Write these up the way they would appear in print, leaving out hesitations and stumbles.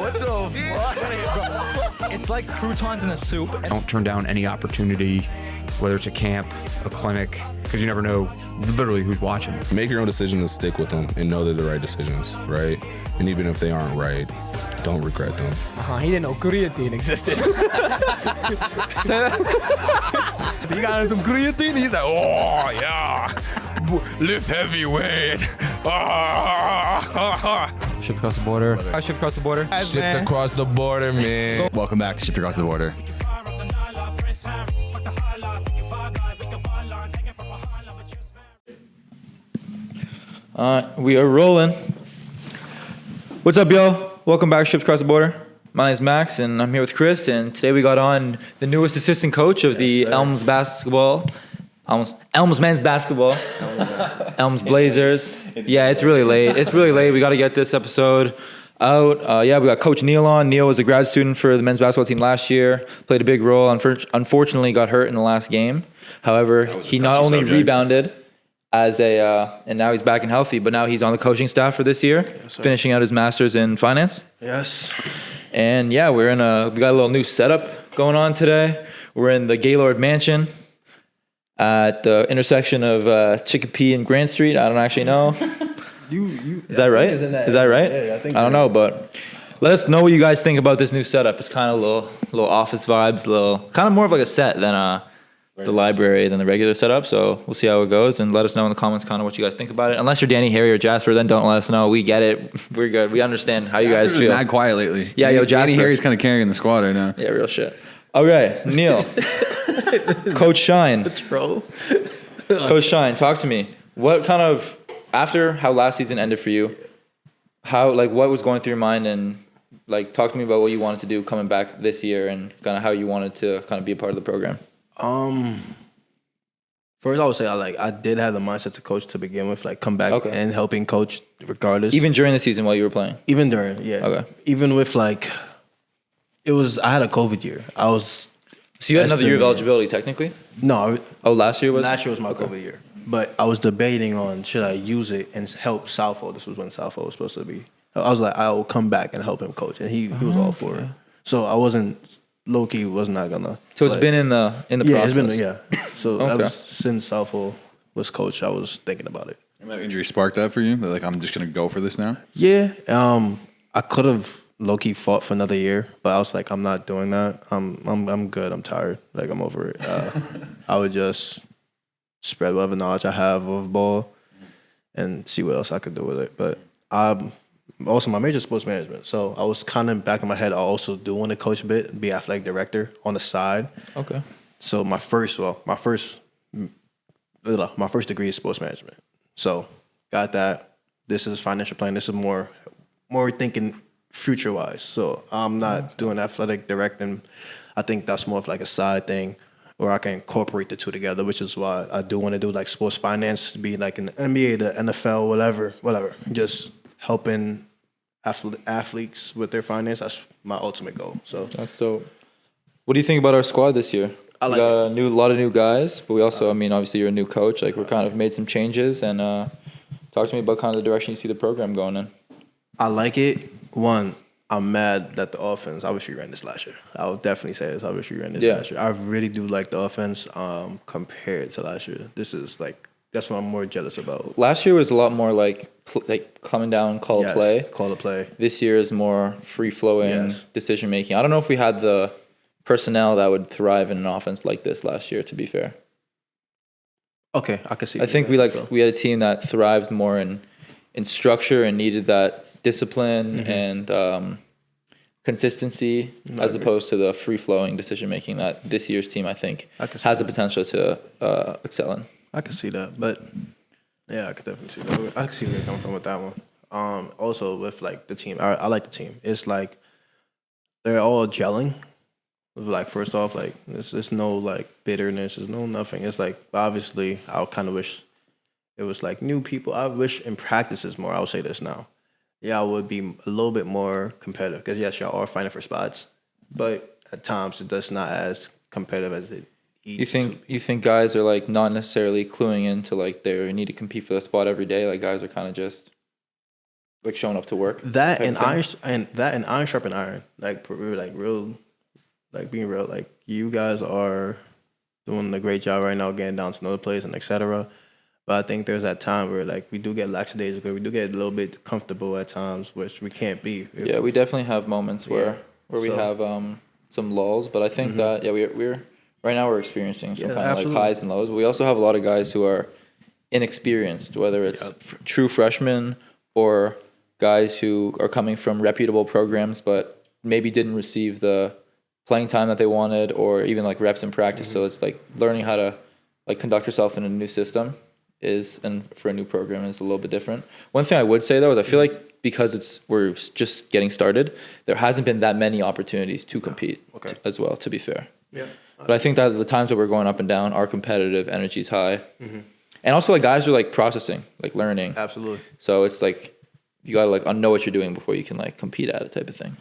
What the fuck? It's like croutons in a soup. Don't turn down any opportunity, whether it's a camp, a clinic, because you never know literally who's watching. Make your own decision and stick with them and know they're the right decisions, right? And even if they aren't right, don't regret them. He didn't know creatine existed. So you got him some creatine? He's like, oh, yeah. Lift heavyweight. Shipped across the border. I shipped across the border. Shipped across the border, man. Welcome back to Shipped Across the Border. We are rolling. What's up, y'all? Welcome back to Shipped Across the Border. My name is Max, and I'm here with Chris, and today we got on the newest assistant coach of the Elms men's basketball. Elms Blazers. It's really late. It's really late. We got to get this episode out. We got Coach Neilon. Neil was a grad student for the men's basketball team last year. Played a big role. Unfortunately, got hurt in the last game. However, he not only rebounded and now he's back and healthy, but now he's on the coaching staff for this year, finishing out his master's in finance. Yes. And we got a little new setup going on today. We're in the Gaylord Mansion at the intersection of Chicopee and Grant Street. I don't actually know. Is that right? Is that right? Yeah, I think. I don't know, but let us know what you guys think about this new setup. It's kind of a little office vibes, kind of more of like a set than the library than the regular setup. So we'll see how it goes, and let us know in the comments kind of what you guys think about it. Unless you're Danny, Harry, or Jasper, then don't let us know. We get it. We're good. We understand how you guys feel. Mad quiet lately. Yeah, Jasper. Danny Harry's kind of carrying the squad right now. Yeah, real shit. Okay, Neil. Coach Shine. Troll. Coach Shine, talk to me. What kind of, after how last season ended for you, what was going through your mind, and talk to me about what you wanted to do coming back this year, and kind of how you wanted to kind of be a part of the program. First I would say I did have the mindset to coach to begin with, come back and helping coach regardless. Even during the season while you were playing? Even during, yeah. Okay. Even with I had a COVID year. So you had another year of eligibility technically? No. Last year was? Last year was my COVID year. But I was debating on should I use it and help Southall. This was when Southall was supposed to be. I was like, I will come back and help him coach, and he was all for it. So I wasn't. Low-key was not gonna. So it's been in the process. So that was since Southall was coach, I was thinking about it. And that injury sparked that for you? I'm just gonna go for this now. Yeah. I could have low-key fought for another year, but I was like, I'm not doing that. I'm good. I'm tired. I'm over it. I would just spread whatever knowledge I have of ball and see what else I could do with it. But also, my major is sports management, so I was kind of back in my head. I also do want to coach a bit, be athletic director on the side. Okay. So my first degree is sports management. So got that. This is financial planning. This is more thinking future wise. So I'm not doing athletic directing. I think that's more of a side thing, where I can incorporate the two together, which is why I do want to do sports finance, be in the NBA, the NFL, whatever. Just helping athletes with their finance. That's my ultimate goal. So that's dope. What do you think about our squad this year? We got a lot of new guys, but we also, obviously you're a new coach. We're kind of made some changes, and talk to me about kind of the direction you see the program going in. I like it. One, I'm mad that the offense. I wish we ran this last year. I would definitely say this. I wish we ran this last year. I really do like the offense compared to last year. This is that's what I'm more jealous about. Last year was a lot more coming down, call a play. Call a play. This year is more free-flowing decision making. I don't know if we had the personnel that would thrive in an offense like this last year, to be fair. Okay, I can see. I think we had a team that thrived more in structure and needed that discipline and consistency, as opposed to the free-flowing decision making that this year's team, I think, has the potential to excel in. I can see that, but yeah, I could definitely see that. I can see where you're coming from with that one. Also with the team, I like the team. It's they're all gelling. First off, there's no bitterness, there's no nothing. It's obviously I kind of wish it was new people. I wish in practices more. I'll say this now. Yeah, I would be a little bit more competitive because yes, y'all are fighting for spots, but at times it's just not as competitive as it. You think guys are not necessarily cluing into they need to compete for the spot every day? Guys are kind of just like showing up to work. That type and of thing. iron sharpen iron. Like real, like being real. Like you guys are doing a great job right now, getting down to another place and etc. But I think there's that time where like we do get lackadaisical, we do get a little bit comfortable at times, which we can't be. Yeah, we definitely have moments where we So- have some lulls, but I think that we're right now we're experiencing some Yeah, kind of like absolutely. highs and lows. But we also have a lot of guys who are inexperienced, whether it's true freshmen or guys who are coming from reputable programs but maybe didn't receive the playing time that they wanted or even like reps in practice. So it's like learning how to like conduct yourself in a new system and for a new program is a little bit different. One thing I would say though is I feel like because we're just getting started, there hasn't been that many opportunities to compete as well, to be fair. Yeah. But I think that the times that we're going up and down are competitive, energy's high. And also like guys are like processing, like learning. Absolutely. So it's like you gotta like know what you're doing before you can like compete at it type of thing.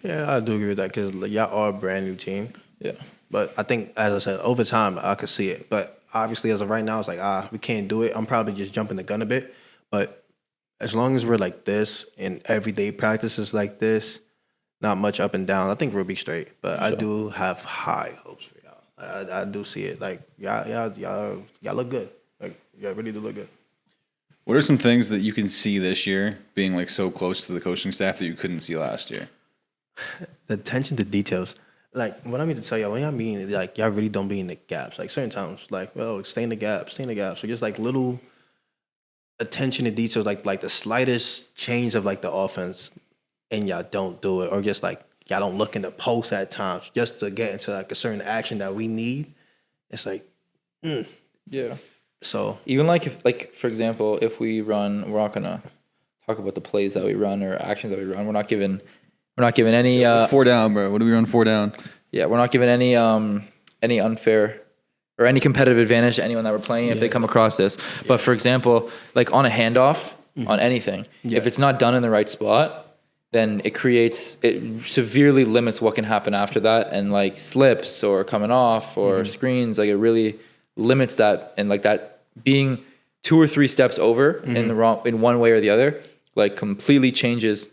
Yeah, I do agree with that because like, y'all are a brand new team. Yeah. But I think, as I said, over time I could see it. But obviously, as of right now, it's like we can't do it. I'm probably just jumping the gun a bit. But as long as we're like this and everyday practices like this, not much up and down, I think we'll be straight. But I do have high hopes for y'all. I do see it. Like y'all look good. Like y'all really do look good. What are some things that you can see this year being like so close to the coaching staff that you couldn't see last year? The attention to details. Like what I mean to tell y'all, when y'all mean like y'all really don't be in the gaps. Like certain times, like stay in the gap. So just like little attention to details, like the slightest change of like the offense, and y'all don't do it, or just like y'all don't look in the post at times just to get into like a certain action that we need. It's like, Yeah. so Even like if like for example, if we run, we're not gonna talk about the plays that we run or actions that we run. We're not giving any It's 4 down, bro. What do we run 4 down? yeah, we're not giving any unfair or any competitive advantage to anyone that we're playing if they come across this. But for example, like on a handoff, on anything, if it's not done in the right spot, then it severely limits what can happen after that, and like slips or coming off or screens, like it really limits that, and like that being 2 or 3 steps over in one way or the other, like completely changes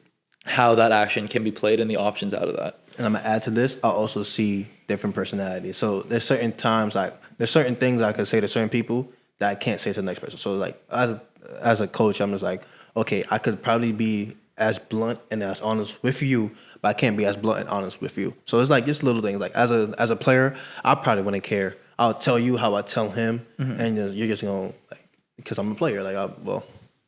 how that action can be played and the options out of that. and I'm gonna add to this, I also see different personalities. So there's certain times there's certain things I could say to certain people that I can't say to the next person. So like as a coach, I'm just like, okay, I could probably be as blunt and as honest with you, but I can't be as blunt and honest with you. So it's like just little things. Like as a player, I probably wouldn't care. I'll tell you how I tell him, and you're just gonna like, because I'm a player. Like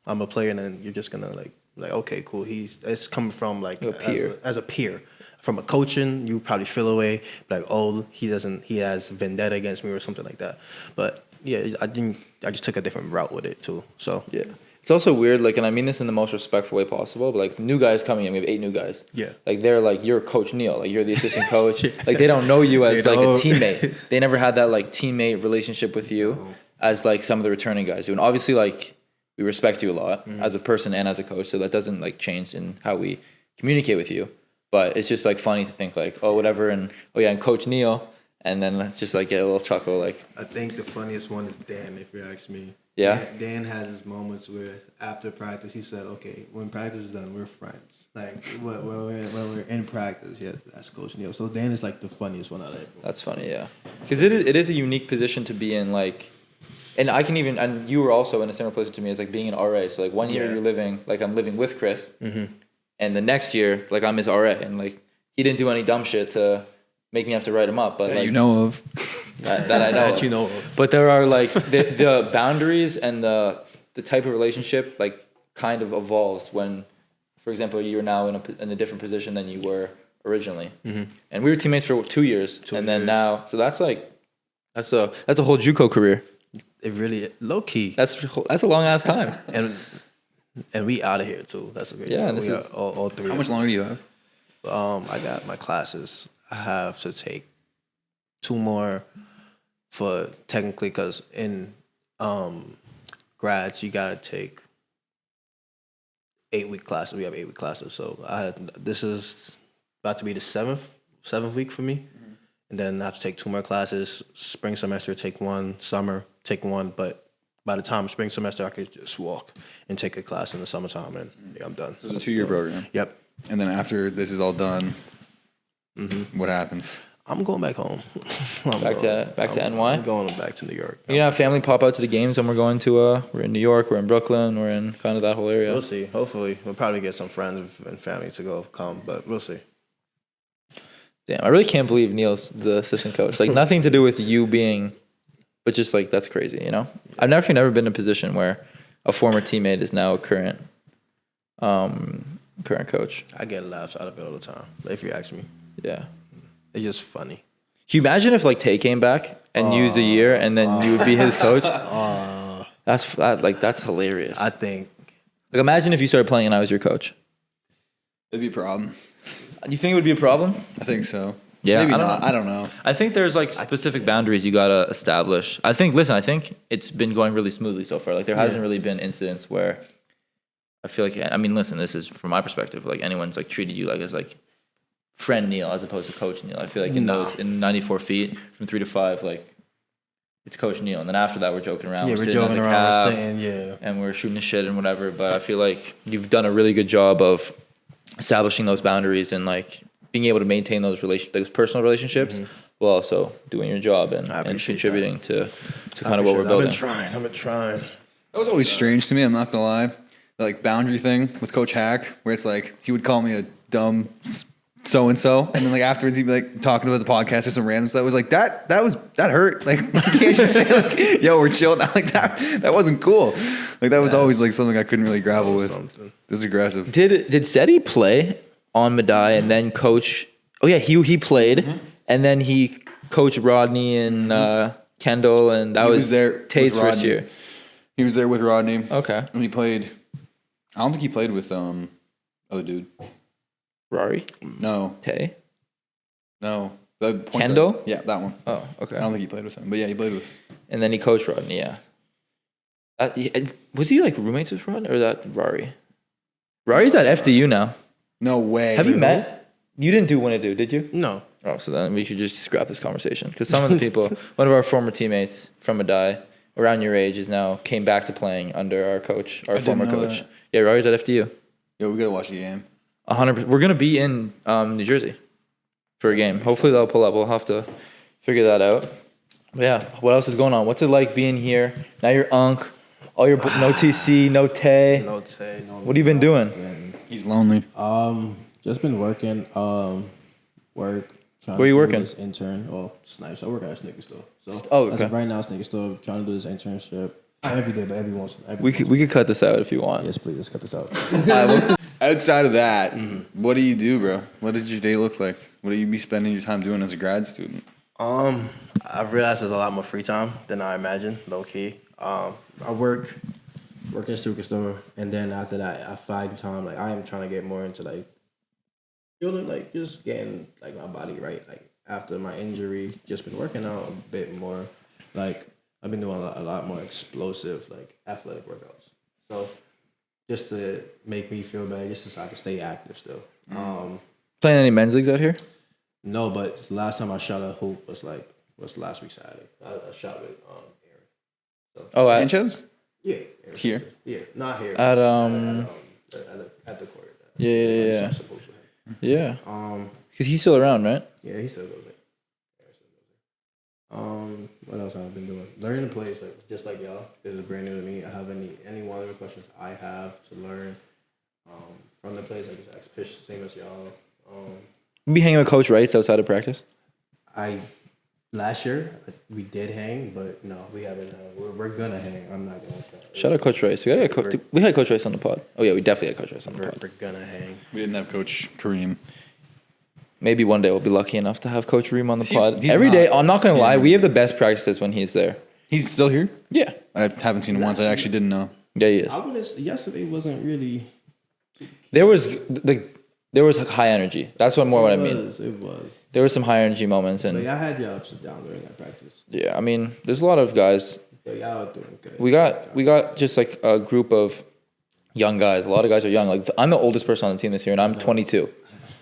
I'm a player, and then you're just gonna like okay, cool. It's coming from like as a peer. From a coaching, you probably feel away like, oh, he has vendetta against me or something like that. But yeah, I just took a different route with it too. So Yeah. It's also weird, like, and I mean this in the most respectful way possible, but like new guys coming in, we have 8 new guys. Yeah. Like they're like, you're Coach Neil, like you're the assistant coach. Like they don't know you as like a teammate. They never had that like teammate relationship with you as like some of the returning guys do. And obviously like we respect you a lot as a person and as a coach, so that doesn't like change in how we communicate with you. But it's just like funny to think like, oh, whatever, and oh yeah, and Coach Neil, and then let's just like get a little chuckle like. I think the funniest one is Dan, if you ask me. Yeah. Dan has his moments where after practice he said, okay, when practice is done, we're friends. Like when we're in practice, yeah, that's Coach Neil. So Dan is like the funniest one out of everyone. That's funny, yeah, because it is a unique position to be in, like. And I can even, and you were also in a similar position to me as like being an RA. So like one year you're living, like I'm living with Chris, and the next year like I'm his RA, and like he didn't do any dumb shit to make me have to write him up, but That like you know of. that I know, That of. you know of. But there are like the boundaries and the type of relationship like kind of evolves when, for example, you're now in a different position than you were originally, and we were teammates for 2 years, and then now, so that's like that's a whole JUCO career. It really low key. That's a long ass time. And we out of here too. That's a great. Yeah, and we this are all 3. How much longer do you have? I got my classes. I have to take 2 more for technically, because in grads you gotta take 8-week classes. We have 8-week classes. So this is about to be the seventh week for me. And then I have to take 2 more classes. Spring semester, take 1. Summer, take 1. But by the time spring semester, I could just walk and take a class in the summertime, and yeah, I'm done. So it's a 2-year program. Yep. And then after this is all done, what happens? I'm going back home. Back to NY? I'm going back to New York. You know, have family pop out to the games when we're going to, we're in New York, we're in Brooklyn, we're in kind of that whole area. We'll see. Hopefully, we'll probably get some friends and family to come, but we'll see. Damn, I really can't believe Neil's the assistant coach. Like, nothing to do with you being, but just like, that's crazy, you know? I've actually never been in a position where a former teammate is now a current coach. I get laughs out of it all the time, if you ask me. Yeah. It's just funny. Can you imagine if like Tay came back and used a year and then you would be his coach? That's hilarious. I think. Like, imagine if you started playing and I was your coach. It'd be a problem. Do you think it would be a problem? I think so. Yeah, Maybe I don't not. know. I don't know. I think there's like specific boundaries you gotta establish. I think it's been going really smoothly so far. Like, there hasn't really been incidents where I feel like, I mean, listen, this is from my perspective. Like, anyone's like treated you like as like friend Neil as opposed to coach Neil. I feel like in 94 feet from 3 to 5, like, it's Coach Neil. And then after that, we're joking around. Yeah, we're we're sitting joking at the around. calf, We're saying, and we're shooting the shit and whatever. But I feel like you've done a really good job of establishing those boundaries and like being able to maintain those personal relationships while also doing your job and contributing to kind of what we're building. I've been trying. That was always strange to me. I'm not gonna lie. The, like, boundary thing with Coach Hack, where it's like he would call me a dumb so and so, and then like afterwards he'd be like talking about the podcast or some random stuff. I was like, that hurt. Like, you can't just say like, yo, we're chilling out like that. That wasn't cool. Like, that was always like something I couldn't really grapple with. This is aggressive. Did Seti play on Madai and then coach? Oh yeah, he played and then he coached Rodney and Kendall, and that was Tate's first year. He was there with Rodney. Okay. And he played. I don't think he played with other dude. Rory? No. Tay? No. The point Kendall? guard. Yeah, that one. Oh, okay. I don't think he played with him, but yeah, he played with. And then he coached Rodney. Yeah. Was he like roommates with Rodney or that Rory? Rory's at FDU now. No way. Have you met? You didn't do Win It Do, did you? No. Oh, so then we should just scrap this conversation because some of the people, one of our former teammates from Madai, around your age, is now came back to playing under our coach, our former coach. That. Yeah, Rory's at FDU. Yo, we gotta watch the game. 100%. We're gonna be in New Jersey for a game. Hopefully they'll pull up. We'll have to figure that out. But yeah, what else is going on? What's it like being here? Now you're Unc. All your no TC, no Tay. No Tay. No. What have you been doing? He's lonely. Just been working. Work. Where are you working? This intern. Oh, Snipes. I work at a sneaker store. So okay. as of right now, sneaker store. Trying to do this internship. Not every day, but every once. We could cut this out if you want. Yes, please. Let's cut this out. Outside of that, what do you do, bro? What does your day look like? What do you be spending your time doing as a grad student? I've realized there's a lot more free time than I imagined, low key. I work in a sneaker store, and then after that, I find time. Like, I am trying to get more into like building, like just getting like my body right. Like, after my injury, just been working out a bit more. Like, I've been doing a lot more explosive, like athletic workouts. So just to make me feel better, just so I can stay active still. Playing any men's leagues out here? No, but last time I shot a hoop was last week Saturday. I shot with Aaron. So, Oh, Sanchez? yeah, Aaron Here? Sanchez. Yeah, not here. At At the court. yeah. I'm supposed to have. Yeah. Because he's still around, right? Yeah, he still goes there. What else have I been doing? Learning the plays, like just like y'all. This is brand new to me. I have any one of the questions I have to learn from the plays. I just ask pitch, same as y'all. You be hanging with Coach Wrights outside of practice? Last year we did hang, but no, we haven't. We're gonna hang. I'm not gonna. Shout out Coach Rice. We had Coach Rice on the pod. Oh yeah, we definitely had Coach Rice on the pod. We're gonna hang. We didn't have Coach Kareem. Maybe one day we'll be lucky enough to have Coach Reem on the pod. he's Every not- day, I'm not gonna lie, we have the best practices when he's there. He's still here? Yeah, I haven't seen him once. I actually didn't know. yeah, he is. I wouldn't. Yesterday wasn't really. There was high energy. That's what I mean. It was. There were some high energy moments, But and y'all had your ups and downs during that practice. yeah, I mean, there's a lot of guys. But y'all are doing good. We got just like a group of young guys. A lot of guys are young. Like I'm the oldest person on the team this year, and I'm 22.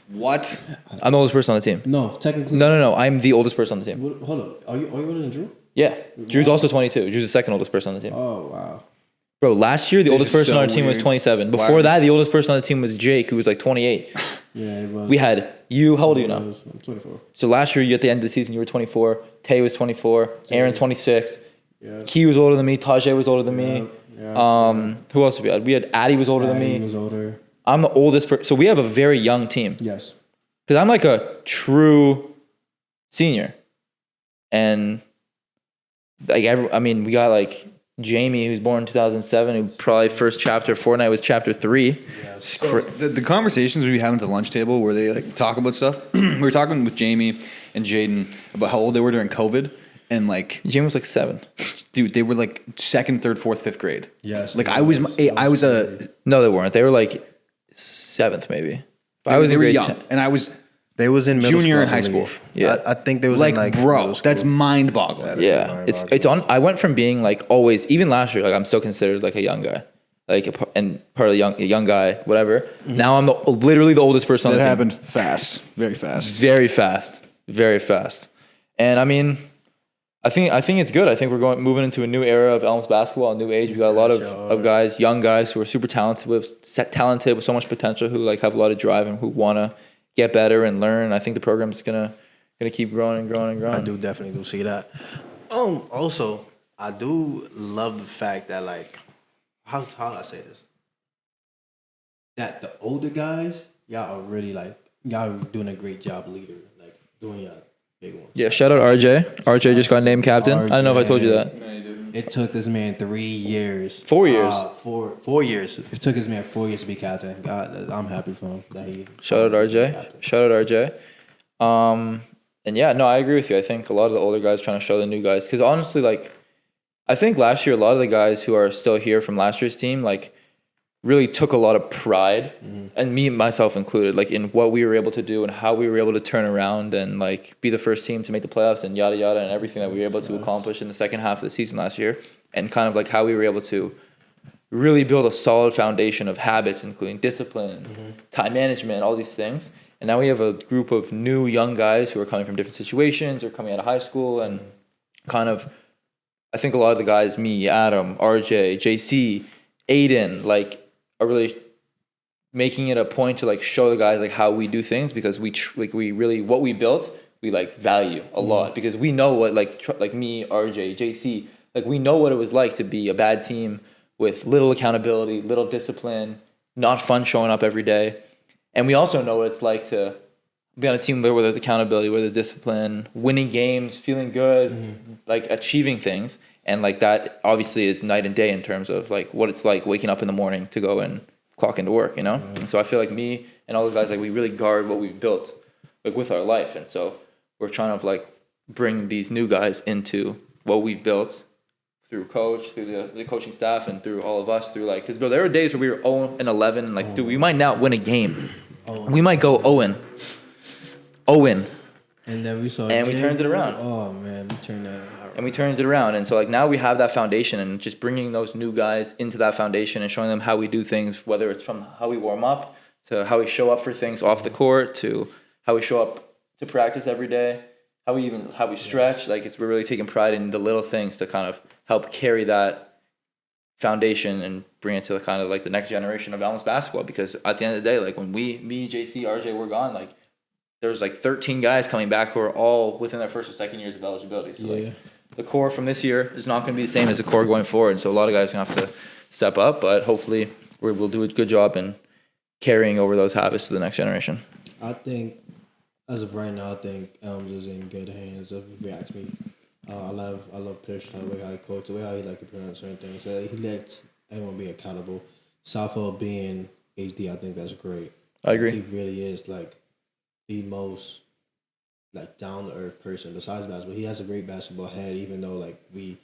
What? I'm the oldest person on the team. No, technically. No. I'm the oldest person on the team. Hold up. Are you older than Drew? Yeah. Drew's also 22. Drew's the second oldest person on the team. Oh wow. Bro, last year, the oldest is person so on our team was weird. 27. Before that, the oldest person on the team was Jake, who was like 28. Yeah, it was. We had you. How old are you now? I'm 24. So last year, you at the end of the season, you were 24. Tay was 24. Aaron 26. Yeah. He was older than me. Tajay was older than me. Yeah. Who else did we had? We had Addy was older than He me. was older. I'm the oldest person. So we have a very young team. Yes. Because I'm like a true senior. And like we got like Jamie, who's born in 2007, who probably first chapter of Fortnite was chapter 3. Yes. So the conversations we have at the lunch table where they like talk about stuff. We were talking with Jamie and Jaden about how old they were during COVID, and like, Jamie was like 7. dude, they were like 2nd, 3rd, 4th, 5th grade. Yes. Like I was a No, they weren't. They were like 7th maybe. they, I was they in were grade young, 10. and I was They was in middle Junior school, in I high believe. school. Yeah. I think they was like, in like bro, middle school. that's mind boggling. Yeah, it's on. I went from being like always, even last year, like I'm still considered like a young guy, like and part of a young guy, whatever. Now I'm literally the oldest person on That the team. happened fast, very fast. Very fast, very fast. And I mean, I think it's good. I think we're moving into a new era of Elms basketball, a new age. We got a lot of guys, young guys who are super talented with so much potential, who like have a lot of drive and who want to get better and learn. I think the program's gonna keep growing and growing and growing. I do definitely see that. Also, I do love the fact that like, how do I say this? That the older guys, y'all are really like y'all are doing a great job leader, like doing your big one. Yeah, shout out RJ. RJ just got named captain. I don't know if I told you that. It took this man 3 years. 4 years. 4 years. It took this man 4 years to be captain. God, I'm happy for him that he. Shout out RJ. Shout out RJ. And yeah, no, I agree with you. I think a lot of the older guys trying to show the new guys, because honestly, like, I think last year a lot of the guys who are still here from last year's team, like, really took a lot of pride, and me myself included, like in what we were able to do and how we were able to turn around and like be the first team to make the playoffs and yada yada and everything that we were able to accomplish in the second half of the season last year, and kind of like how we were able to really build a solid foundation of habits, including discipline, time management, all these things. And now we have a group of new young guys who are coming from different situations or coming out of high school, and kind of, I think a lot of the guys, me, Adam, RJ, JC, Aiden, like, are really making it a point to like show the guys like how we do things, because we really, what we built, we like value a lot, because we know what like me, RJ, JC, like we know what it was like to be a bad team with little accountability, little discipline, not fun showing up every day. And we also know what it's like to be on a team where there's accountability, where there's discipline, winning games, feeling good, like achieving things. And like that obviously is night and day in terms of like what it's like waking up in the morning to go and clock into work, you know? And so I feel like me and all the guys, like we really guard what we've built like with our life. And so we're trying to like bring these new guys into what we've built through coach, through the coaching staff, and through all of us, through like, because bro, there were days where we were 0-11, like, dude, we might not win a game. We might go 0-0. And then we saw. And we turned it around. Oh man, we turned that. And we turned it around. And so like now we have that foundation, and just bringing those new guys into that foundation and showing them how we do things, whether it's from how we warm up to how we show up for things off the court to how we show up to practice every day, how we stretch. Like we're really taking pride in the little things to kind of help carry that foundation and bring it to the kind of like the next generation of Elms basketball. Because at the end of the day, like when me, JC, RJ were gone, like there was like 13 guys coming back who are all within their first or second years of eligibility. So like the core from this year is not going to be the same as the core going forward. So a lot of guys are going to have to step up, but hopefully we'll do a good job in carrying over those habits to the next generation. I think, as of right now, I think Elms is in good hands. If you ask me, I love Pish, the way how he coaches, the way how he like to pronounce certain things. So he lets everyone be accountable. Southfield being HD, I think that's great. I agree. He really is like the most like down to earth person besides basketball. He has a great basketball head, even though like we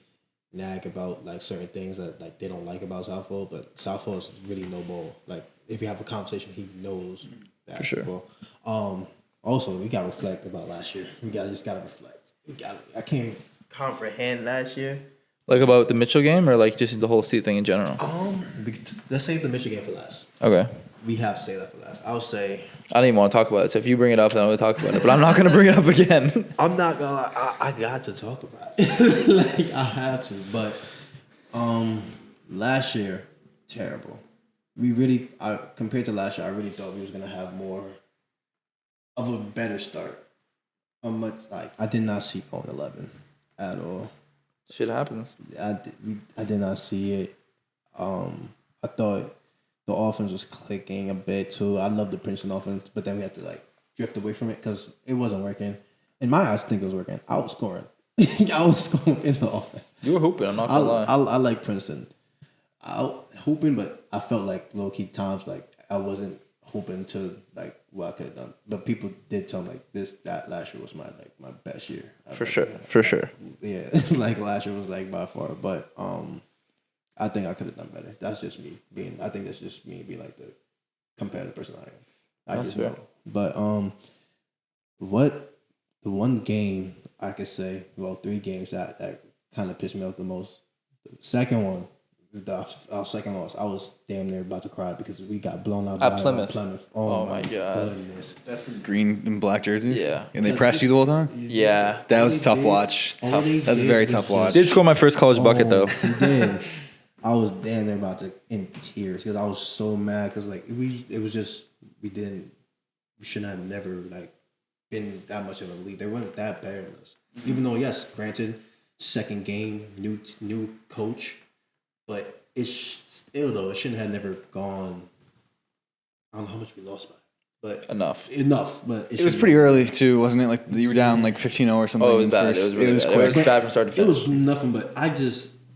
nag about like certain things that like they don't like about Southfield, but Southfield is really no ball. Like if you have a conversation, he knows basketball. For sure. Also, we got to reflect about last year. Just got to reflect. I can't comprehend last year. Like about the Mitchell game, or like just the whole seat thing in general? Let's save the Mitchell game for last. Okay. we have to say that for last. I'll say I don't even want to talk about it. So if you bring it up, then I'm going to talk about it. But I'm not going to bring it up again. I'm not gonna lie, I got to talk about it. Like I have to. But last year, terrible. We really compared to last year, I really thought we was gonna have more of a better start. I did not see 0-11 at all. Shit happens. I did not see it. I thought the offense was clicking a bit too. I love the Princeton offense, but then we had to like drift away from it because it wasn't working. In my eyes, I think it was working. I was scoring. I was scoring in the offense. You were hooping. I'm not gonna lie. I like Princeton. I hooping, but I felt like low key times like I wasn't hooping to like what I could have done. But people did tell me like that last year was my best year. For sure. Yeah, like last year was like by far. But I think I could have done better. That's just me being. I think that's just me being like the competitive person I am. That's fair. know. But what the one game I could say, well, 3 games that kind of pissed me off the most. The second one, our second loss, I was damn near about to cry because we got blown out At by Plymouth. Oh my God. goodness. That's the green and black jerseys? Yeah. And they pressed you the whole time? Yeah. That was a tough watch. That's a very tough watch. Did score my first college bucket though. He did. I was damn near about to in tears because I was so mad because like we shouldn't have never like been that much of a lead. They weren't that better than us. Even though yes, granted, second game, new coach, but still though it shouldn't have never gone. I don't know how much we lost by, but Enough. But It was pretty early too, wasn't it? Like you were down like 15-0 or something. Oh, it was bad. It was really bad. quick. It was bad from start to It finish. was nothing but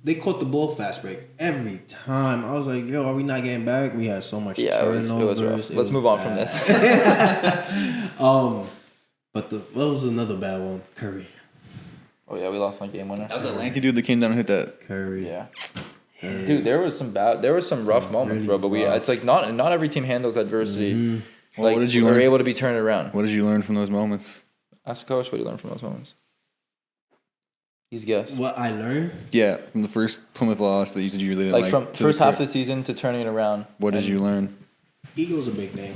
they caught the ball fast break every time. I was like, yo, are we not getting back? We had so much turnovers. It was rough. Let's move on from this. But what was another bad one? Curry. Oh yeah, we lost my game winner. That was that lanky dude that came down and hit that. Curry. Yeah. Dude, there was some rough moments, Really bro. But rough. it's like not every team handles adversity. Mm-hmm. Well, Like what did you we're learn? able to be turned around. What did you learn from those moments? Ask the coach what he learned from those moments. He's guessed. What I learned? Yeah, from the first Plymouth loss that you said you really didn't Like like. from to first half of court. the season to turning it around. What did you learn? Ego's a big thing.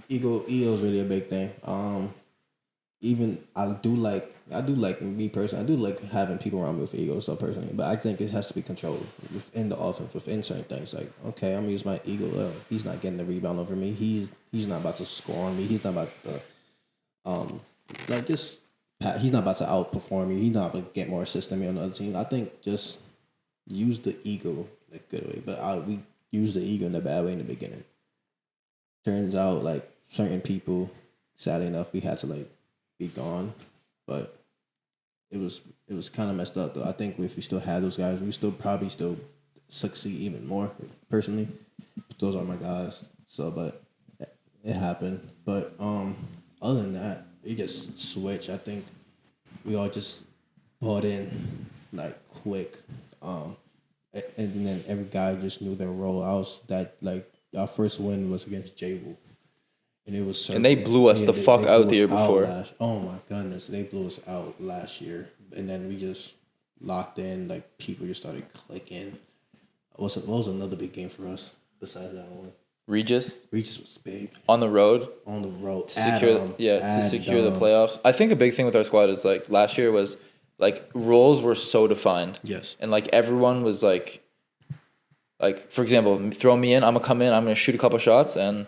Ego's really a big thing. Even I do like me personally. I do like having people around me with ego stuff personally, but I think it has to be controlled within the offense, within certain things. Like, okay, I'm gonna use my ego. He's not getting the rebound over me. He's not about to score on me. He's not about to he's not about to outperform me. He's not about to get more assists than me on the other team. I think just use the ego in a good way, but we use the ego in a bad way in the beginning. Turns out like certain people, sadly enough, we had to like be gone, but it was kind of messed up though. I think if we still had those guys, we probably succeed even more. Personally, those are my guys. So, but it happened. But other than that, it just switched. I think we all just bought in like quick, and then every guy just knew their role. Our first win was against Jabil. And it was And they blew us the fuck out the year before. Oh my goodness, they blew us out last year, and then we just locked in. Like people just started clicking. What was another big game for us besides that one? Regis Was big on the road to secure the playoffs. I think a big thing with our squad is like last year was like roles were so defined. Yes, and like everyone was like for example, throw me in, I'm gonna come in, I'm gonna shoot a couple shots and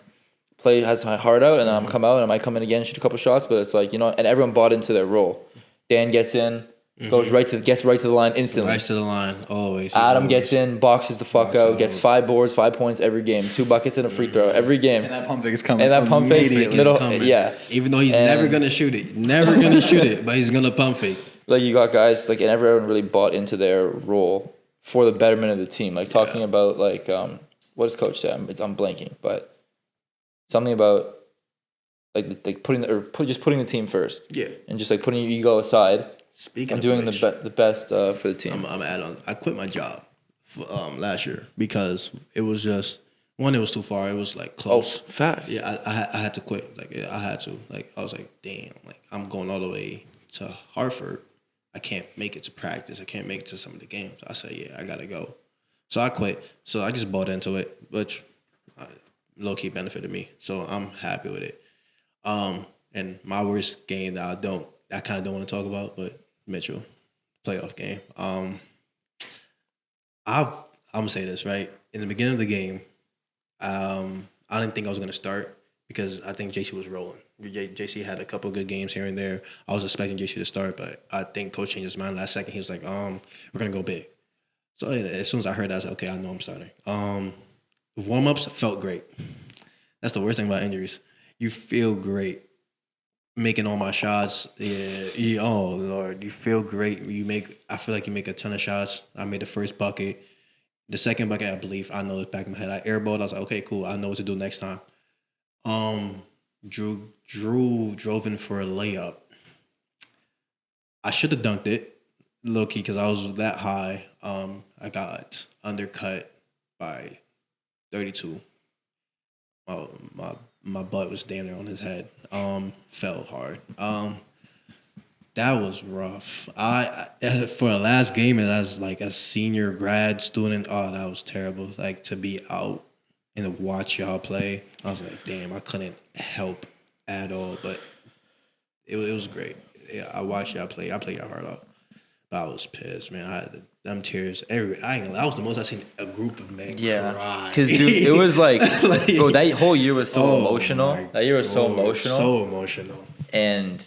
play has my heart out, and then I'm come out and I might come in again, shoot a couple shots, but it's like, you know, and everyone bought into their role. Dan gets in, gets right to the line instantly. right to the line always. Adam gets in, boxes the fuck out, gets 5 boards, 5 points every game, 2 buckets and a free throw every game. And that pump fake is coming. And that pump fake, immediately. little, coming. yeah. Even though he's And- never gonna shoot it, but he's gonna pump fake. Like you got guys like, and everyone really bought into their role for the betterment of the team. Like talking about like, what does coach say? I'm blanking, but something about like putting the team first. Yeah. And just like putting your ego aside. Speaking I'm of doing which, the best for the team. I'm gonna add on. I quit my job last year because it was just one. It was too far. It was like close. Fast. Yeah, I had to quit. Like I had to. Like I was like, damn. Like I'm going all the way to Hartford. I can't make it to practice. I can't make it to some of the games. I said, yeah, I gotta go. So I quit. So I just bought into it, which low key benefited me. So I'm happy with it. And my worst game that I kind of don't want to talk about, but Mitchell playoff game. I'm gonna say this right in the beginning of the game. I didn't think I was gonna start because I think JC was rolling. JC had a couple of good games here and there. I was expecting JC to start, but I think coach changed his mind last second. He was like, we're gonna go big. So as soon as I heard that, I was like, okay, I know I'm starting. Warm-ups felt great. That's the worst thing about injuries. You feel great making all my shots. Yeah. Oh Lord, you feel great. I feel like you make a ton of shots. I made the first bucket. The second bucket, I believe, I know it's back in my head. I airballed. I was like, okay, cool. I know what to do next time. Drew drove in for a layup. I should have dunked it, low key, because I was that high. I got undercut by 32. My butt was damn near on his head. Fell hard. That was rough. I for the last game as like a senior grad student, that was terrible. Like to be out and to watch y'all play, I was like, damn, I couldn't help at all. But it was great. Yeah, I watched y'all play. I played y'all hard out. But I was pissed, man. I had them tears everywhere. I ain't gonna lie, that was the most I've seen a group of men cry. Because dude, it was like, bro, that whole year was so emotional. That year was so emotional. So emotional. And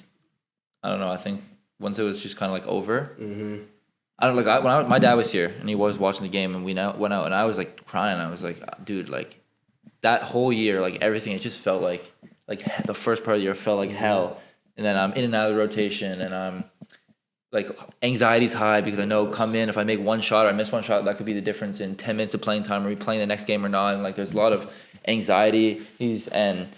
I don't know. I think once it was just kind of like over, I don't like. My dad was here and he was watching the game, and we went out, and I was like crying. I was like, dude, like that whole year, like everything, it just felt like the first part of the year felt like hell. And then I'm in and out of the rotation, and I'm like anxiety's high because I know come in, if I make one shot or I miss one shot, that could be the difference in 10 minutes of playing time. Are we playing the next game or not? And like there's a lot of anxiety and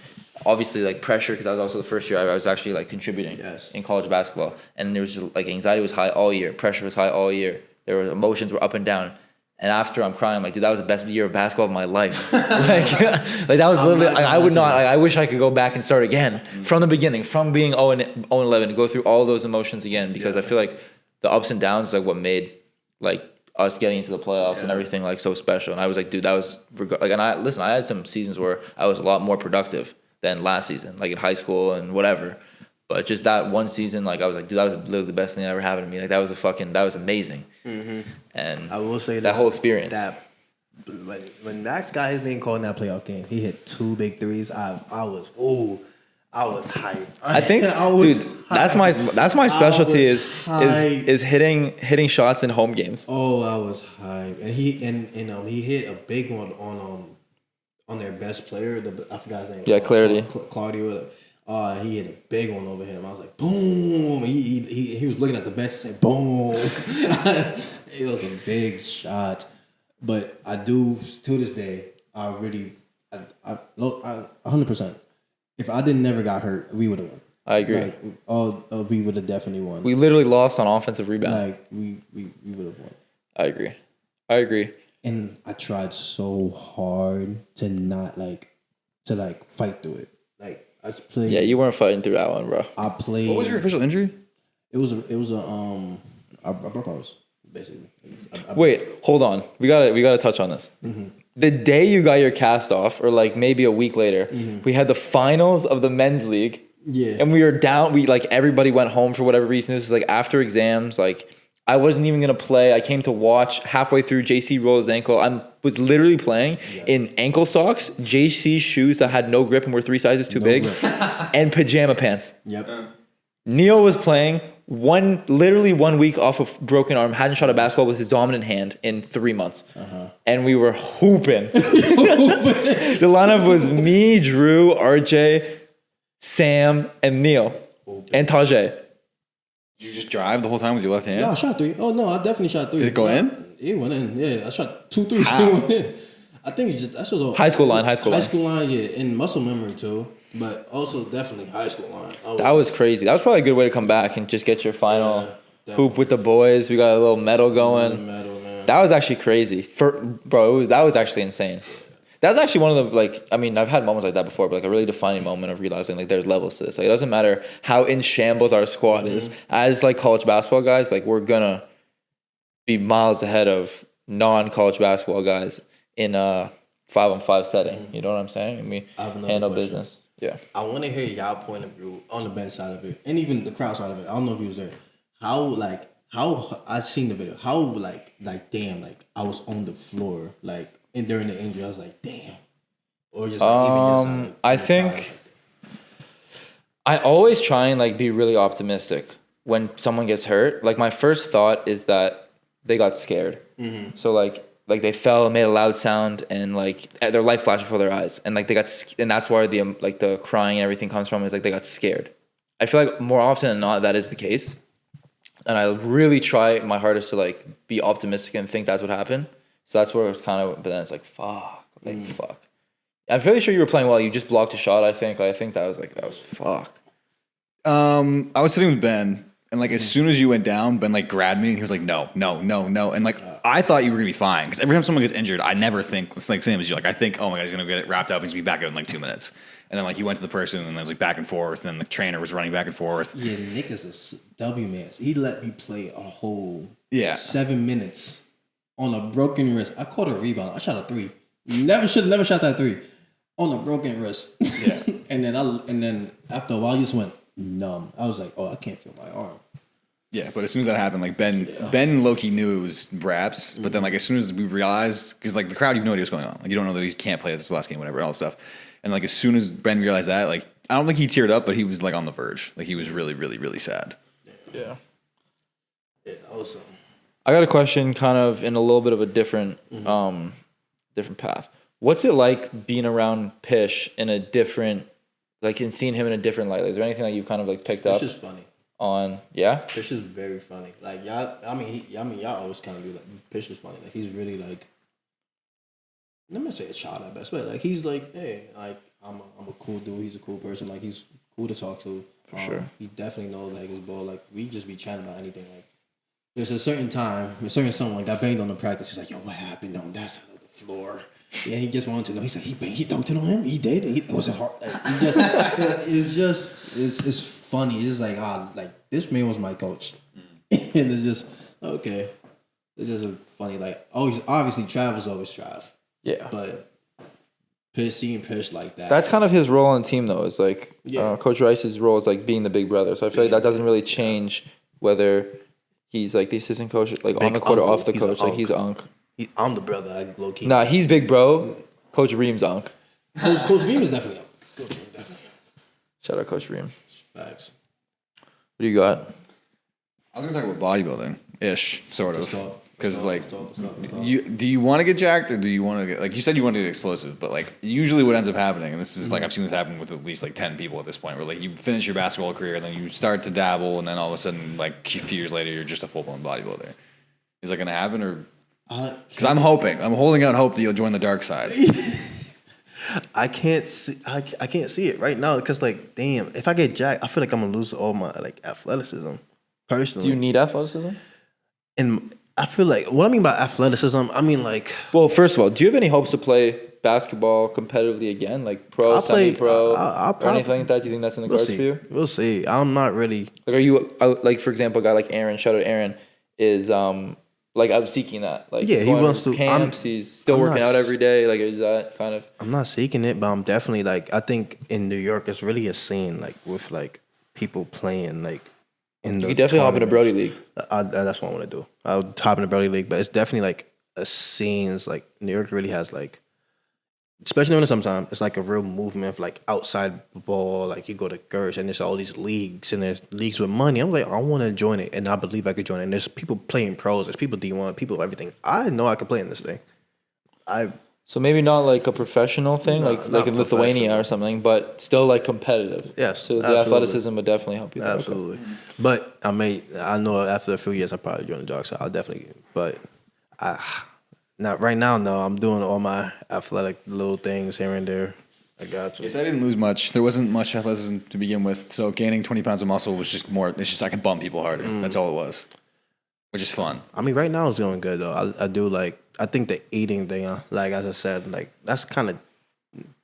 obviously like pressure because I was also the first year I was actually like contributing in college basketball, and there was just like anxiety was high all year, pressure was high all year. There were emotions were up and down. And after I'm crying, I'm like, dude, that was the best year of basketball of my life. like that was literally, I would not, I wish I could go back and start again from the beginning, from being 0-11, go through all those emotions again, because I feel like the ups and downs is like what made like us getting into the playoffs and everything like so special. And I was like, dude, that was like, and I had some seasons where I was a lot more productive than last season, like in high school and whatever. But just that one season, like I was like, dude, that was literally the best thing that ever happened to me. Like that was amazing. And I will say that whole experience. That when Max got his name called in that playoff game, he hit 2 big threes. I was hyped. I think, dude, hyped. That's my specialty is hitting shots in home games. Oh, I was hyped, and he hit a big one on their best player. I forgot his name. Yeah, Clarity. Clarity. He hit a big one over him. I was like, boom. He was looking at the bench and said, boom. It was a big shot. But I do, to this day, I 100%. If I never got hurt, we would have won. I agree. Like, we would have definitely won. We literally lost on offensive rebound. Like, we would have won. I agree. And I tried so hard to not, to fight through it. Like, I played. Yeah, you weren't fighting through that one, bro. I played. What was your official injury? It was I broke my wrist, basically. Wait, hold on. We gotta touch on this. The day you got your cast off, or like maybe a week later, we had the finals of the men's league. Yeah. And we were down. We like everybody went home for whatever reason. This is like after exams. Like I wasn't even gonna play. I came to watch. Halfway through, JC rolled his ankle. I was literally playing in ankle socks, JC shoes that had no grip and were 3 sizes too big, and pajama pants. Yep. Neil was playing literally 1 week off of broken arm, hadn't shot a basketball with his dominant hand in 3 months. And we were hooping. The lineup was me, Drew, RJ, Sam, and Neil, and Tajay. Did you just drive the whole time with your left hand? No, I shot 3. Oh, no, I definitely shot 3. Did it go in? It went in, yeah. I shot 2 threes. It went in. I think that's just a High school line. High school line, yeah, and muscle memory too, but also definitely high school line. That was crazy. That was probably a good way to come back and just get your final hoop with the boys. We got a little medal going. That was actually crazy. That was actually insane. That was actually one of the, I've had moments like that before, but like a really defining moment of realizing like there's levels to this. Like it doesn't matter how in shambles our squad is. As like college basketball guys, like we're gonna be miles ahead of non-college basketball guys in 5-on-5 setting. You know what I'm saying? And we I have another handle question. business. Yeah. I want to hear y'all point of view on the bench side of it, and even the crowd side of it. I don't know if he was there. How I seen the video. How like damn, like I was on the floor like and during the injury I was like damn, or just like even just I think I always try and like be really optimistic when someone gets hurt. Like my first thought is that they got scared. So like they fell and made a loud sound and like their life flashed before their eyes and like they got and that's where the like the crying and everything comes from is like they got scared. I feel like more often than not that is the case. And I really try my hardest to like be optimistic and think that's what happened. So that's where it's kind of, but then it's like, fuck. I'm pretty sure you were playing well. You just blocked a shot, I think. I think that was fuck. I was sitting with Ben, and like as soon as you went down, Ben like grabbed me and he was like, no. And like I thought you were gonna be fine. Because every time someone gets injured, I never think it's like same as you. Like I think, oh my god, he's gonna get it wrapped up, he's gonna be back out in like 2 minutes. And then like he went to the person and it was like back and forth, and the trainer was running back and forth. Yeah, Nick is a W man. He let me play a whole 7 minutes on a broken wrist. I caught a rebound. I shot a 3. Never shot that 3 on a broken wrist. Yeah. and then after a while, you just went numb. I was like, oh, I can't feel my arm. Yeah, but as soon as that happened, like Ben low-key knew it was raps, but then like as soon as we realized, because like the crowd, you have no idea what's going on. Like you don't know that he can't play this last game, whatever, all that stuff. And like as soon as Ben realized that, like I don't think he teared up, but he was like on the verge. Like he was really, really, really sad. Yeah. Yeah, awesome. I got a question kind of in a little bit of a different different path. What's it like being around Pish in a different, like and seeing him in a different light? Like, is there anything that you've kind of like picked up? Pish is funny. On Pish is very funny. Like y'all, I mean y'all always kind of do that. Pish is funny. Like he's really like, I'm not saying shot at best, but like he's like, hey, like I'm a cool dude. He's a cool person. Like he's cool to talk to. For sure. He definitely knows like his ball. Like we just be chatting about anything. Like there's a certain time, someone got banged on the practice. He's like, yo, what happened on that side of the floor? Yeah, he just wanted to know. He said he dunked it on him. He did. It was a hard. Like, he just it's funny. It's just like like this man was my coach, and it's just okay. It's just a funny like always. Obviously, Trav is always Trav. Yeah, but seeing Pish like that. That's kind of his role on the team, though. Is like Coach Rice's role is like being the big brother. So I feel like that doesn't really change whether he's like the assistant coach, like big on the court or off the coach. Like he's Unc. I'm the brother. I low key. Nah, he's big bro. Coach Reem's Unc. Coach Reem is definitely Unc. Coach Reem definitely. Shout out Coach Reem. Facts. What do you got? I was gonna talk about bodybuilding ish, sort of. Because like, let's talk. do you want to get jacked or do you want to get, like you said you want to get explosive, but like usually what ends up happening, and this is like I've seen this happen with at least like 10 people at this point, where like you finish your basketball career and then you start to dabble, and then all of a sudden like a few years later you're just a full blown bodybuilder. Is that gonna happen or? Because I'm holding out hope that you'll join the dark side. I can't see it right now because like damn, if I get jacked, I feel like I'm gonna lose all my like athleticism. Personally, Do you need athleticism? And I feel like what I mean by athleticism, I mean like. Well, first of all, do you have any hopes to play basketball competitively again, like pro, semi-pro, or anything like that? Do you think that's in the cards for you? We'll see. I'm not really. Like, are you like, for example, a guy like Aaron, shout out Aaron, is like I'm seeking that. Like, yeah, he wants to camps. He's still working out every day. Like, is that kind of? I'm not seeking it, but I'm definitely like I think in New York it's really a scene like with like people playing like. You could definitely hop in a Brody League. That's what I want to do. I'll hop in a Brody League, but it's definitely like a scenes like New York really has like, especially in the summertime, it's like a real movement of like outside ball. Like you go to Gersh and there's all these leagues and there's leagues with money. I'm like, I want to join it, and I believe I could join it. And there's people playing pros, there's people D1, people everything. I know I could play in this thing. So maybe not like a professional thing, like in Lithuania or something, but still like competitive. Yes, so the athleticism would definitely help you. Absolutely. Okay. But I know after a few years I'll probably join the dark side. I'll definitely, but not right now. No, I'm doing all my athletic little things here and there. I got to. Yes, I didn't lose much. There wasn't much athleticism to begin with, so gaining 20 pounds of muscle was just more. It's just I can bump people harder. That's all it was, which is fun. I mean, right now it's going good though. I do like. I think the eating thing, like as I said, like that's kind of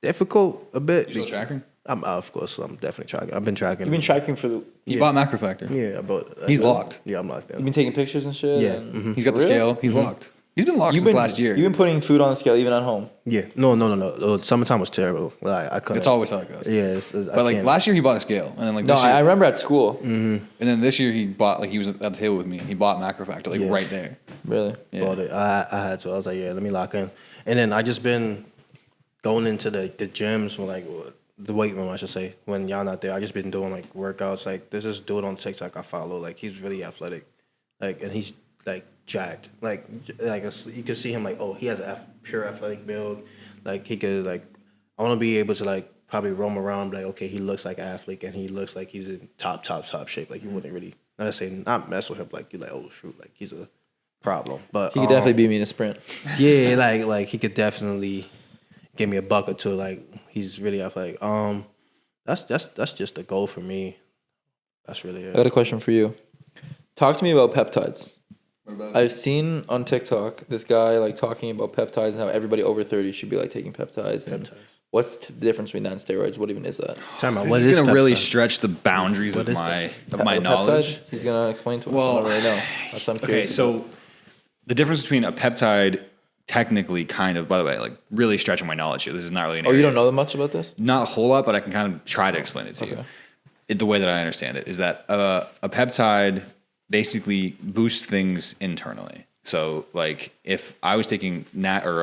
difficult a bit. You still tracking? Of course, I'm definitely tracking. I've been tracking. You've been tracking for the. You bought Macrofactor. Yeah, but he's locked. Yeah, I'm locked in. You've been taking pictures and shit. Yeah, he's got the scale. He's locked. He's been locked since last year. You've been putting food on the scale even at home. Yeah. No. Summertime was terrible. Like, I couldn't. It's always how it goes. Yeah. But like last year he bought a scale, and then like No, this year, I remember at school. and then this year he bought like he was at the table with me, and he bought Macrofactor like right there. Really? Yeah. Bought it. I had to. I was like, yeah, let me lock in. And then I just been going into the gyms when like the weight room, I should say. When y'all not there, I just been doing like workouts. Like there's this dude on TikTok I follow. Like he's really athletic. Like and he's like jacked. Like you can see him like, oh, he has a pure athletic build. Like he could like, I want to be able to like probably roam around. Like okay, he looks like an athlete and he looks like he's in top shape. Like you wouldn't really, not mess with him. Like you're like, oh shoot, like he's a problem. But He could definitely beat me in a sprint. yeah, like he could definitely give me a buck or two. Like he's really athletic. That's just the goal for me. That's really I it. got a question for you. Talk to me about peptides. I've seen on TikTok this guy like talking about peptides and how everybody over 30 should be like taking peptides. And what's the difference between that and steroids? What even is that? Talking about This what is is going to really peptide? stretch the boundaries of is my Peptide? knowledge. He's gonna explain to us. Well, I don't really know. That's what I'm Okay, curious so the difference between a peptide, technically, kind of, by the way, like really stretching my knowledge here. This is not really an Oh, you area. don't know that much about this? Not a whole lot, but I can kind of try to explain it to you. The way that I understand it is that a peptide basically boosts things internally. So, like, if I was taking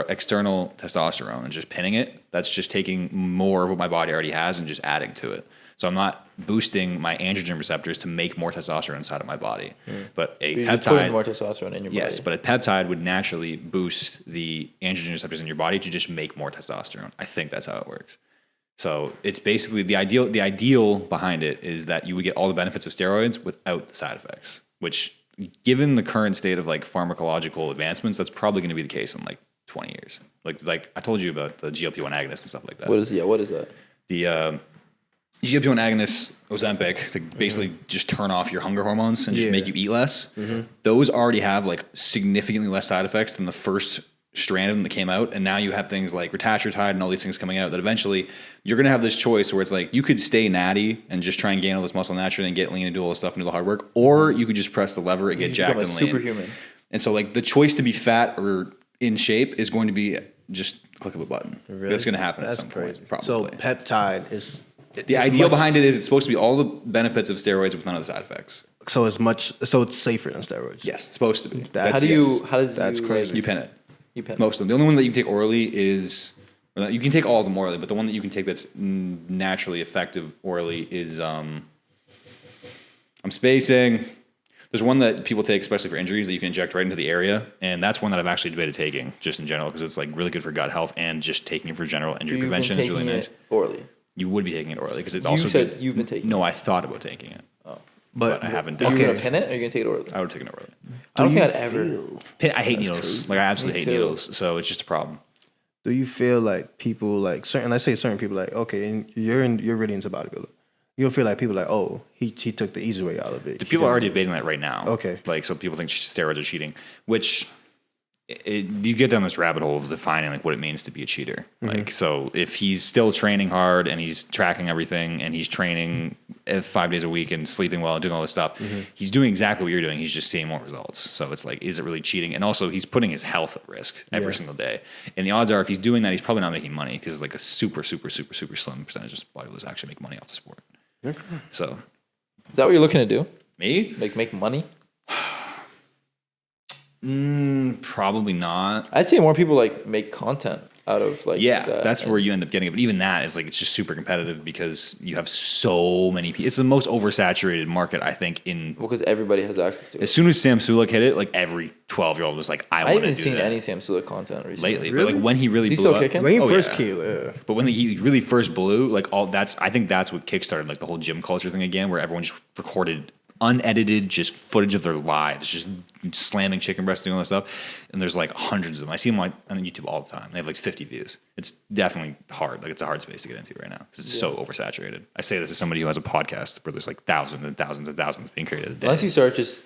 external testosterone and just pinning it, that's just taking more of what my body already has and just adding to it. So I'm not boosting my androgen receptors to make more testosterone inside of my body. But a You're just putting peptide, more testosterone in your body. yes, but a peptide would naturally boost the androgen receptors in your body to just make more testosterone. I think that's how it works. So it's basically the ideal behind it is that you would get all the benefits of steroids without the side effects, which given the current state of like pharmacological advancements, that's probably going to be the case in like 20 years. Like I told you about the GLP-1 agonists and stuff like that. What is that? The GLP-1 agonists, Ozempic, to basically just turn off your hunger hormones and just make you eat less. Those already have like significantly less side effects than the first strand of them that came out, and now you have things like retatrutide and all these things coming out that eventually you're going to have this choice where it's like you could stay natty and just try and gain all this muscle naturally and get lean and do all this stuff and do the hard work, or you could just press the lever and get jacked and lean. Superhuman. And so like the choice to be fat or in shape is going to be just click of a button. Really? That's going to happen That's at some crazy. point. Probably. So peptide is the ideal behind it is it's supposed to be all the benefits of steroids with none of the side effects. So it's safer than steroids. Yes, it's supposed to be. That's crazy. You pin it. You pen. Most of them. The only one that you can take orally is, you can take all of them orally, but the one that you can take that's naturally effective orally is, I'm spacing. There's one that people take, especially for injuries, that you can inject right into the area, and that's one that I've actually debated taking, just in general, because it's like really good for gut health, and just taking it for general injury prevention is really nice. Orally. You would be taking it orally because it's You also said good. you've been taking No, I thought about taking it, but I haven't Are done you it. gonna pin it or are you gonna take it orally? I would have taken it orally. I don't think I'd ever. I hate needles. Like I absolutely hate too. needles, so it's just a problem. Do you feel like people like certain? I say certain people like okay, and you're really into bodybuilding. You don't feel like people like oh he took the easy way out of it. People are already debating that right now. Okay. Like, so people think steroids are cheating, which you get down this rabbit hole of defining like what it means to be a cheater. Like, so if he's still training hard and he's tracking everything and he's training 5 days a week and sleeping well and doing all this stuff, he's doing exactly what you're doing. He's just seeing more results. So it's like, is it really cheating? And also he's putting his health at risk every single day. And the odds are if he's doing that, he's probably not making money because like a super slim percentage of bodybuilders actually make money off the sport. Okay. So Is that what you're looking to do? me? Like make money? Probably not. I'd say more people like make content out of like Yeah, that. that's where you end up getting it. But even that is like, it's just super competitive because you have so many people. It's the most oversaturated market, I think, in. because everybody has access to it. As soon as Sam Sulek hit it, like every 12-year-old was like, I I want to do haven't seen that. any Sam Sulek content recently. Lately. But like when he really Is he blew still up. kicking? when he Oh, first yeah. came, yeah. But when he really first blew, like I think that's what kickstarted like the whole gym culture thing again, where everyone just recorded unedited just footage of their lives, just slamming chicken breasts, doing all that stuff. And there's like hundreds of them. I see them on YouTube all the time. They have like 50 views. It's definitely hard. Like it's a hard space to get into right now because it's so oversaturated. I say this as somebody who has a podcast where there's like thousands and thousands and thousands being created a day. Unless you start just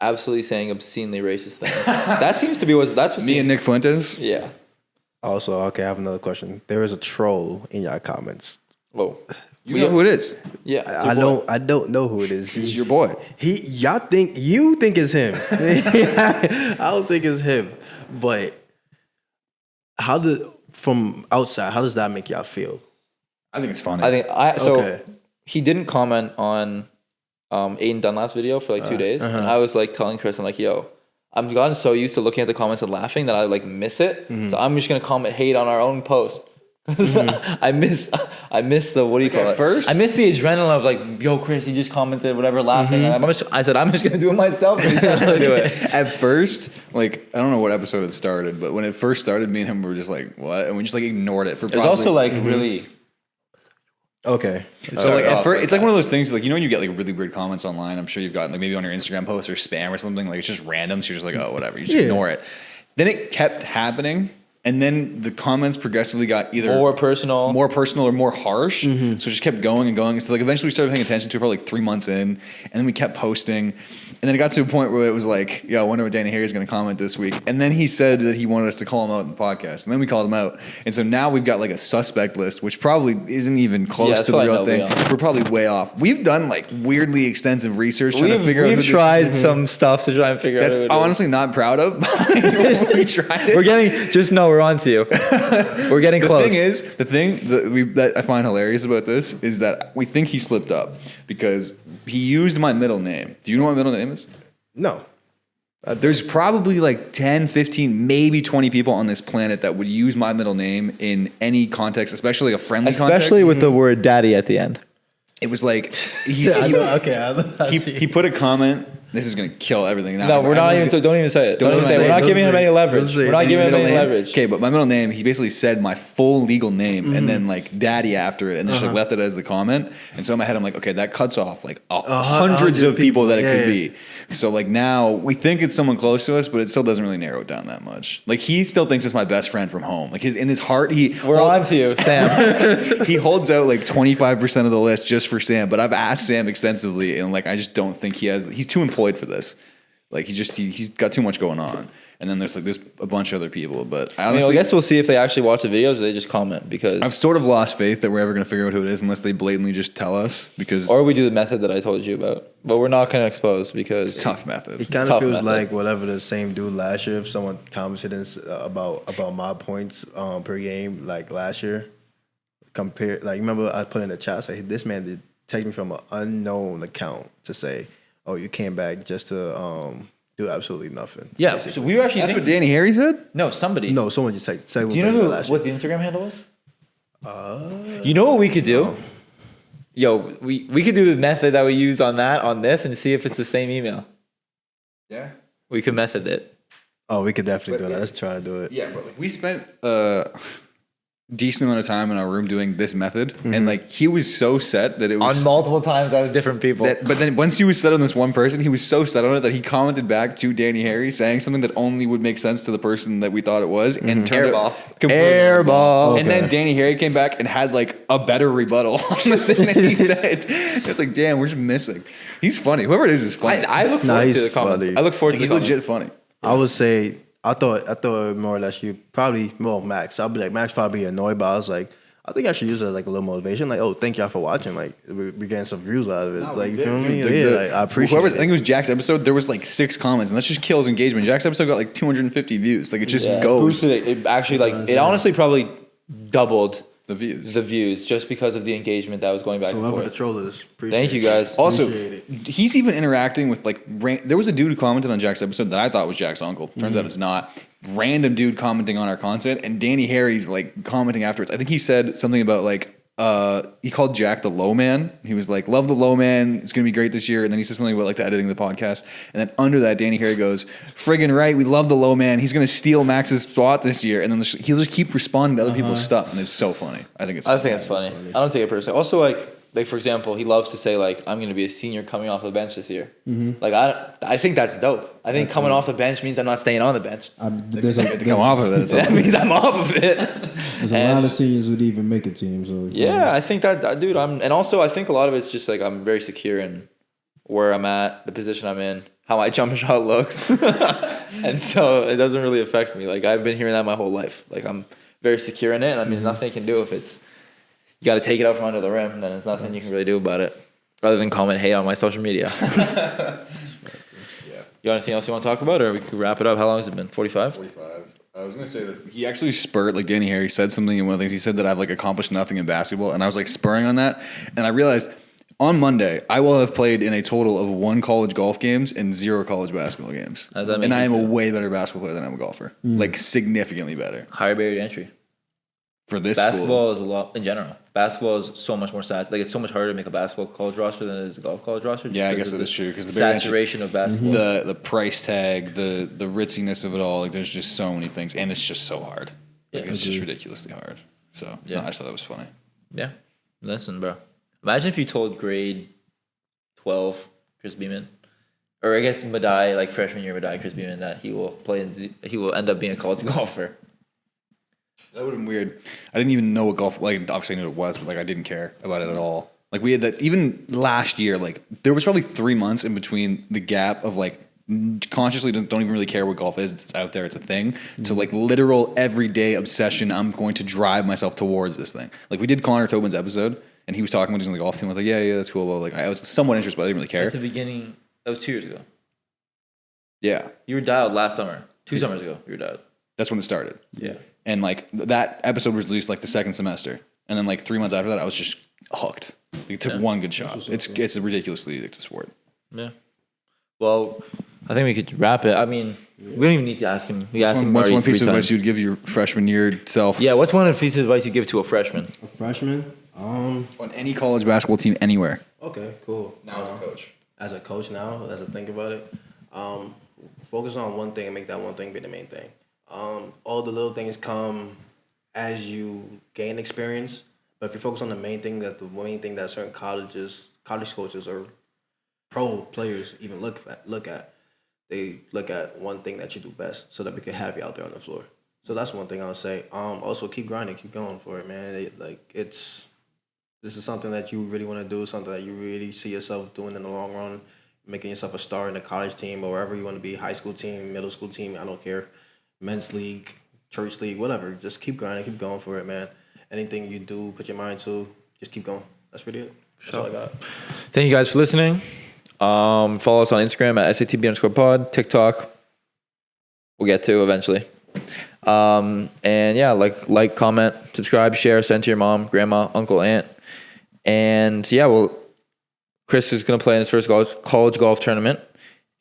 absolutely saying obscenely racist things. That seems to be that's what Me and Nick Fuentes. Yeah. Also, okay, I have another question. There is a troll in your comments. Whoa. You know who it is. Yeah. I don't know who it is. He's your boy. You think it's him. I don't think it's him. But from outside, how does that make y'all feel? I think it's funny. I think Okay. he didn't comment on Aiden Dunlap's video for like 2 days, and I was like telling Chris, I'm like, yo, I've gotten so used to looking at the comments and laughing that I like miss it. So I'm just gonna comment hate on our own post. I miss the, what do you call it? first? I miss the adrenaline of like, yo, Chris, he just commented whatever, laughing. I said I'm just gonna do it myself. And he's not gonna do it. At first, like, I don't know what episode it started, but when it first started, me and him were just like, what? And we just like ignored it for It's also like really. Okay. So like at first, it's like one of those things like, you know, when you get like really weird comments online, I'm sure you've gotten like maybe on your Instagram post or spam or something, like it's just random. So you're just like, oh, whatever. You just ignore it. Then it kept happening. And then the comments progressively got either More personal or more harsh. So it just kept going and going. So like eventually we started paying attention to it probably like 3 months in, and then we kept posting. And then it got to a point where it was like, yeah, I wonder what Danny Harry's going to comment this week. And then he said that he wanted us to call him out in the podcast. And then we called him out. And so now we've got like a suspect list, which probably isn't even close to the real thing. We're probably way off. We've done like weirdly extensive research trying to figure out. We've tried some stuff to try and figure out. That's honestly not proud of. We tried it. We're getting, just know we're on to you. We're getting close. The thing that I find hilarious about this is that we think he slipped up because he used my middle name. Do you know what my middle name is? No. There's probably like 10, 15, maybe 20 people on this planet that would use my middle name in any context, especially like a friendly context. Especially with the word daddy at the end. It was like, he put a comment. This is going to kill everything. No, we're not even. Don't even say it. Don't even say it. We're not giving him any leverage. We're not giving him any leverage. Okay, but my middle name, he basically said my full legal name and then like daddy after it, and then just like left it as the comment. And so in my head, I'm like, okay, that cuts off like hundreds of people that it could be. So like now we think it's someone close to us, but it still doesn't really narrow it down that much. Like he still thinks it's my best friend from home. Like in his heart, we're on to you, Sam. He holds out like 25% of the list just for Sam. But I've asked Sam extensively, and like I just don't think he's too employed for this. Like he's got too much going on. And then there's a bunch of other people, but I guess we'll see if they actually watch the videos or they just comment, because I've sort of lost faith that we're ever going to figure out who it is unless they blatantly just tell us, or we do the method that I told you about, but we're not going to expose because it's a tough method. It kind of feels like whatever the same dude last year, if someone commented about my points per game like last year, remember I put in the chat, say this man did take me from an unknown account to say, oh, you came back just to do absolutely nothing. Yeah, basically. so we were actually. That's what Danny Harry said? No, somebody. No, someone just said. Do you know what the Instagram handle was? You know what we could do? Yo, we could do the method that we use on this and see if it's the same email. Yeah. We could method it. Oh, we could definitely do that. Let's try to do it. Yeah, but like we spent decent amount of time in our room doing this method, and like he was so set that it was on multiple times. That was different people. But then once he was set on this one person, he was so set on it that he commented back to Danny Harry saying something that only would make sense to the person that we thought it was, and turned out airball. Okay. And then Danny Harry came back and had like a better rebuttal on the thing that he said. It's like, damn, we're just missing. He's funny. Whoever it is funny. I look forward to the comments. Funny. I look forward to he's the legit comments. funny. I would say I thought more or less you probably Max. I'll be like Max probably annoyed, but I was like, I think I should use it as like a little motivation. Like, oh, thank y'all for watching. Like, we're getting some views out of it. Like, you feel me? Like, I appreciate it. I think it was Jack's episode. There was like 6 comments, and that just kills engagement. Jack's episode got like 250 views. Like, it just goes. Boosted it. It actually it honestly probably doubled the views. The views just because of the engagement that was going back and forth. Whoever the trollers. Thank you guys. Also, he's even interacting with like there was a dude who commented on Jack's episode that I thought was Jack's uncle. Turns out it's not. Random dude commenting on our content, and Danny Harry's like commenting afterwards. I think he said something about like he called Jack the low man. He was like, love the low man, it's gonna be great this year. And then he said something about like the editing the podcast, and then under that Danny Harry goes, friggin' right, we love the low man, he's gonna steal Max's spot this year. And then he'll just keep responding to other people's stuff, and it's so funny. I think it's funny. I don't take it personally. Also, like for example, he loves to say like, I'm going to be a senior coming off the bench this year. Like I think that's dope. I think coming off the bench means I'm not staying on the bench. Come off of it. That means I'm off of it. There's a lot of seniors would even make a team. So yeah, I think that dude. And also I think a lot of it's just like I'm very secure in where I'm at, the position I'm in, how my jump shot looks, and so it doesn't really affect me. Like I've been hearing that my whole life. Like I'm very secure in it. And I mean, nothing you can do if it's. You got to take it out from under the rim, and then there's nothing you can really do about it, other than comment hate on my social media. You got anything else you want to talk about, or we could wrap it up? How long has it been? 45? 45. I was gonna say that he actually spurred, like Danny Harry said something in one of the things. He said that I've like accomplished nothing in basketball, and I was like spurring on that, and I realized on Monday I will have played in a total of 1 college golf games and 0 college basketball games, How does that make and I you am a feel? way better basketball player than I'm a golfer, like significantly better Higher barrier to entry. for this school. Basketball is a lot in general. Basketball is so much more like it's so much harder to make a basketball college roster than it is a golf college roster. just Yeah, I because guess of that is the true because the barrier to entry- saturation of basketball. the price tag, the ritziness of it all. Like, there's just so many things, and it's just so hard. Like, Yeah. it's just ridiculously hard. So, Yeah. I just thought that was funny. Yeah. Listen, bro. Imagine if you told grade 12 Chris Beeman, or I guess Madai, like freshman year Madai Chris Beeman, that he will he will end up being a college golfer. That would have been weird. I didn't even know what golf. Like, obviously I knew what it was, but like I didn't care about it at all. Like, we had that even last year. Like, there was probably 3 months in between the gap of like consciously don't even really care what golf is. It's out there. It's a thing. To like literal everyday obsession. I'm going to drive myself towards this thing. Like, we did Connor Tobin's episode, and he was talking about using the golf team. I was like, yeah, that's cool. But like, I was somewhat interested, but I didn't really care. That's the beginning. That was 2 years ago. Yeah, You were dialed last summer. 2 summers ago, you were dialed. that's when it started. Yeah. And like that episode was released like the second semester, and then like 3 months after that, I was just hooked. It took one good shot. It's a ridiculously addictive sport. Yeah. Well, I think we could wrap it. I mean, we don't even need to ask him. We asked him What's already one piece 3 of advice times. you'd give your freshman year self? Yeah, what's one piece of advice you give to a freshman? A freshman. On any college basketball team anywhere. Okay, cool. Now as a coach. As a coach now, as I think about it, focus on one thing and make that one thing be the main thing. All the little things come as you gain experience, but if you focus on the main thing that certain college coaches or pro players even look at, they look at one thing that you do best, so that we can have you out there on the floor. So that's one thing I would say. Also keep grinding, keep going for it, man. This is something that you really want to do, something that you really see yourself doing in the long run, making yourself a star in the college team or wherever you want to be, high school team, middle school team, I don't care, men's league, church league, whatever. Just keep grinding, keep going for it, man. Anything you do, put your mind to, just keep going. That's really it. That's all I got. Thank you guys for listening. Follow us on Instagram at SATB_pod, TikTok. We'll get to eventually. And yeah, like, comment, subscribe, share, send to your mom, grandma, uncle, aunt. And yeah, Chris is going to play in his first college golf tournament,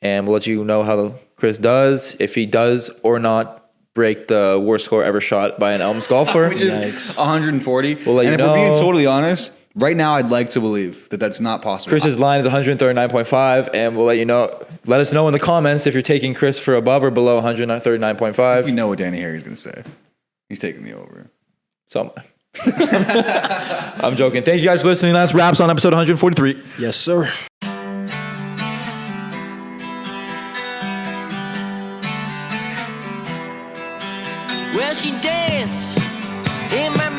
and we'll let you know how Chris does, if he does or not break the worst score ever shot by an Elms golfer. Which is 140. We'll let and you if we're being know. totally honest, right now I'd like to believe that that's not possible. Chris's line is 139.5, and we'll let you know. Let us know in the comments if you're taking Chris for above or below 139.5. We know what Danny Harry's going to say. He's taking the over. So I'm joking. Thank you guys for listening. That's wraps on episode 143. Yes, sir. Well, she danced in my